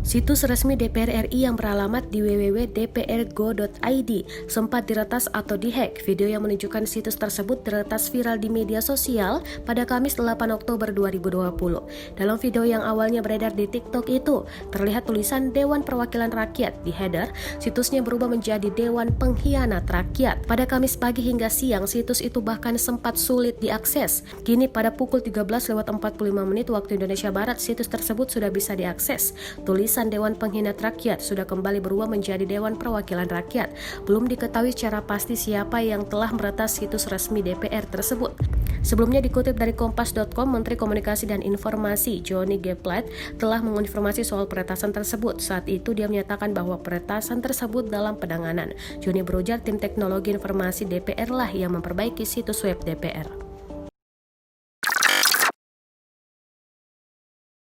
Situs resmi DPR RI yang beralamat di www.dprgo.id sempat diretas atau dihack. Video yang menunjukkan situs tersebut diretas viral di media sosial pada Kamis 8 Oktober 2020. Dalam video yang awalnya beredar di TikTok itu, terlihat tulisan Dewan Perwakilan Rakyat. Di header, situsnya berubah menjadi Dewan Pengkhianat Rakyat. Pada Kamis pagi hingga siang, situs itu bahkan sempat sulit diakses. Kini pada pukul 13.45 waktu Indonesia Barat, situs tersebut sudah bisa diakses. Tulisan Dewan Pengkhianat Rakyat sudah kembali berubah menjadi Dewan Perwakilan Rakyat. Belum diketahui secara pasti siapa yang telah meretas situs resmi DPR tersebut. Sebelumnya dikutip dari Kompas.com, Menteri Komunikasi dan Informasi Johnny G. Plate telah mengonfirmasi soal peretasan tersebut. Saat itu dia menyatakan bahwa peretasan tersebut dalam penanganan. Johnny berujar tim teknologi informasi DPR lah yang memperbaiki situs web DPR.